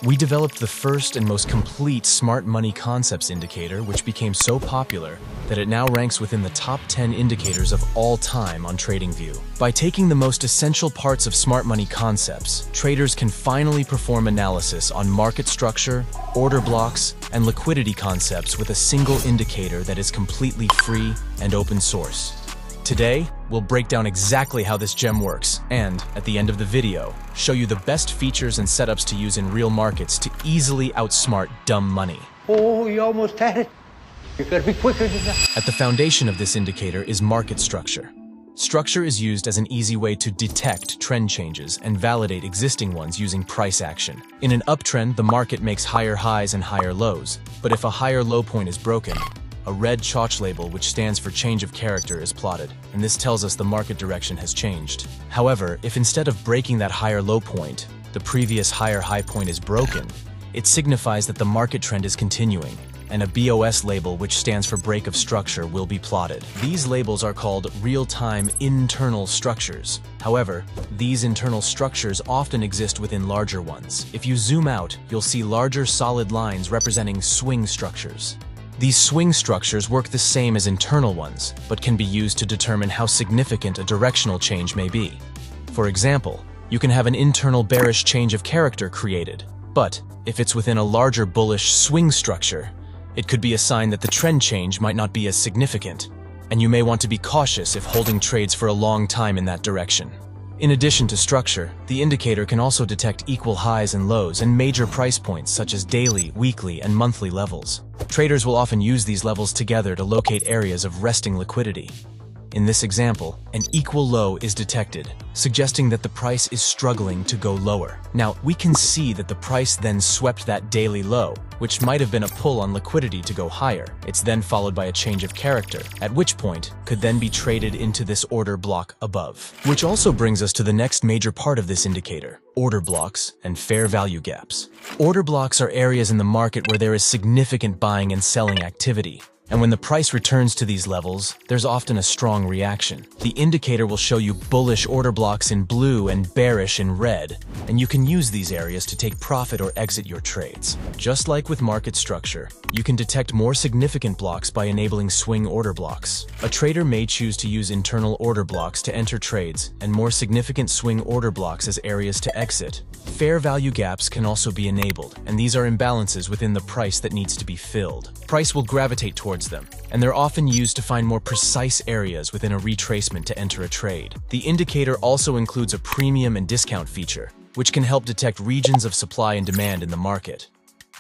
We developed the first and most complete smart money concepts indicator, which became so popular that it now ranks within the top 10 indicators of all time on TradingView. By taking the most essential parts of smart money concepts, traders can finally perform analysis on market structure, order blocks, and liquidity concepts with a single indicator that is completely free and open source. Today, we'll break down exactly how this gem works and, at the end of the video, show you the best features and setups to use in real markets to easily outsmart dumb money. Oh, you almost had it. You gotta be quicker than that. At the foundation of this indicator is market structure. Structure is used as an easy way to detect trend changes and validate existing ones using price action. In an uptrend, the market makes higher highs and higher lows, but if a higher low point is broken, a red chalk label, which stands for change of character, is plotted, and this tells us the market direction has changed. However, if instead of breaking that higher low point, the previous higher high point is broken, it signifies that the market trend is continuing, and a BOS label, which stands for break of structure, will be plotted. These labels are called real-time internal structures. However, these internal structures often exist within larger ones. If you zoom out, you'll see larger solid lines representing swing structures. These swing structures work the same as internal ones, but can be used to determine how significant a directional change may be. For example, you can have an internal bearish change of character created, but if it's within a larger bullish swing structure, it could be a sign that the trend change might not be as significant, and you may want to be cautious if holding trades for a long time in that direction. In addition to structure, the indicator can also detect equal highs and lows and major price points such as daily, weekly, and monthly levels. Traders will often use these levels together to locate areas of resting liquidity. In this example, an equal low is detected, suggesting that the price is struggling to go lower. Now, we can see that the price then swept that daily low, which might have been a pull on liquidity to go higher. It's then followed by a change of character, at which point could then be traded into this order block above. Which also brings us to the next major part of this indicator: order blocks and fair value gaps. Order blocks are areas in the market where there is significant buying and selling activity. And when the price returns to these levels, there's often a strong reaction. The indicator will show you bullish order blocks in blue and bearish in red, and you can use these areas to take profit or exit your trades. Just like with market structure, you can detect more significant blocks by enabling swing order blocks. A trader may choose to use internal order blocks to enter trades and more significant swing order blocks as areas to exit. Fair value gaps can also be enabled, and these are imbalances within the price that needs to be filled. Price will gravitate towards them, and they're often used to find more precise areas within a retracement to enter a trade. The indicator also includes a premium and discount feature, which can help detect regions of supply and demand in the market.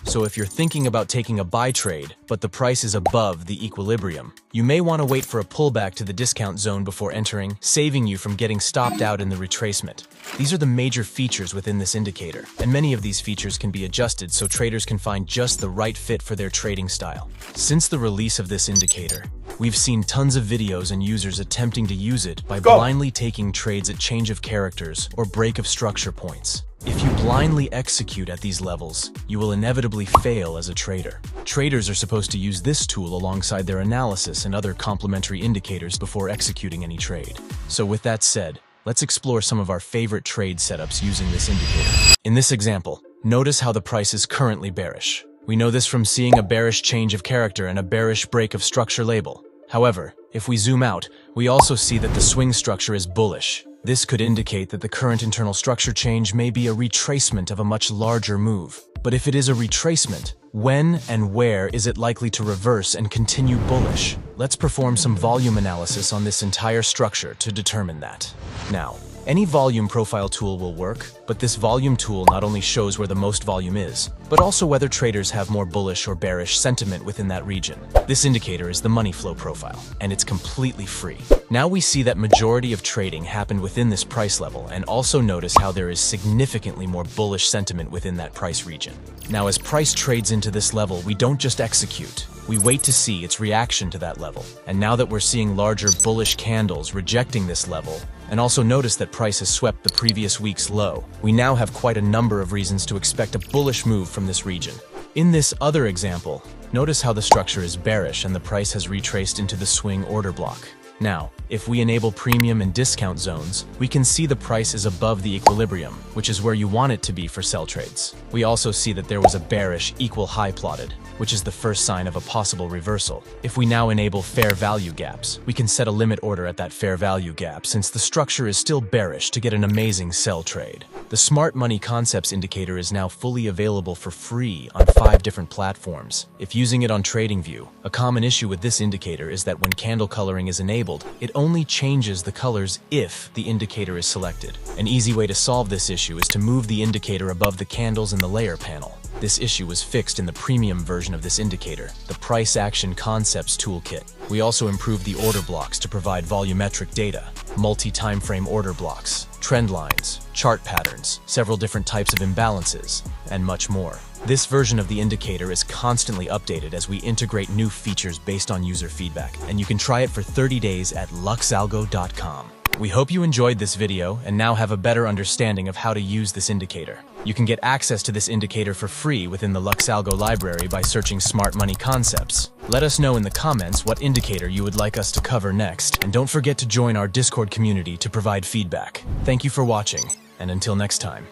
So if you're thinking about taking a buy trade, but the price is above the equilibrium, you may want to wait for a pullback to the discount zone before entering, saving you from getting stopped out in the retracement. These are the major features within this indicator, and many of these features can be adjusted so traders can find just the right fit for their trading style. Since the release of this indicator, we've seen tons of videos and users attempting to use it by blindly taking trades at change of characters or break of structure points. If you blindly execute at these levels, you will inevitably fail as a trader. Traders are supposed to use this tool alongside their analysis and other complementary indicators before executing any trade. So with that said, let's explore some of our favorite trade setups using this indicator. In this example, notice how the price is currently bearish. We know this from seeing a bearish change of character and a bearish break of structure label. However, if we zoom out, we also see that the swing structure is bullish. This could indicate that the current internal structure change may be a retracement of a much larger move. But if it is a retracement, when and where is it likely to reverse and continue bullish? Let's perform some volume analysis on this entire structure to determine that. Now, any volume profile tool will work, but this volume tool not only shows where the most volume is, but also whether traders have more bullish or bearish sentiment within that region. This indicator is the money flow profile, and it's completely free. Now we see that majority of trading happened within this price level, and also notice how there is significantly more bullish sentiment within that price region. Now as price trades into this level, we don't just execute. We wait to see its reaction to that level. And now that we're seeing larger bullish candles rejecting this level, and also notice that price has swept the previous week's low, we now have quite a number of reasons to expect a bullish move from this region. In this other example, notice how the structure is bearish and the price has retraced into the swing order block. Now, if we enable premium and discount zones, we can see the price is above the equilibrium, which is where you want it to be for sell trades. We also see that there was a bearish equal high plotted, which is the first sign of a possible reversal. If we now enable fair value gaps, we can set a limit order at that fair value gap since the structure is still bearish to get an amazing sell trade. The Smart Money Concepts indicator is now fully available for free on 5 different platforms. If using it on TradingView, a common issue with this indicator is that when candle coloring is enabled, it only changes the colors if the indicator is selected. An easy way to solve this issue is to move the indicator above the candles in the layer panel. This issue was fixed in the premium version of this indicator, the Price Action Concepts Toolkit. We also improved the order blocks to provide volumetric data, multi-timeframe order blocks, trend lines, chart patterns, several different types of imbalances, and much more. This version of the indicator is constantly updated as we integrate new features based on user feedback, and you can try it for 30 days at luxalgo.com. We hope you enjoyed this video and now have a better understanding of how to use this indicator. You can get access to this indicator for free within the LuxAlgo library by searching Smart Money Concepts. Let us know in the comments what indicator you would like us to cover next, and don't forget to join our Discord community to provide feedback. Thank you for watching, and until next time.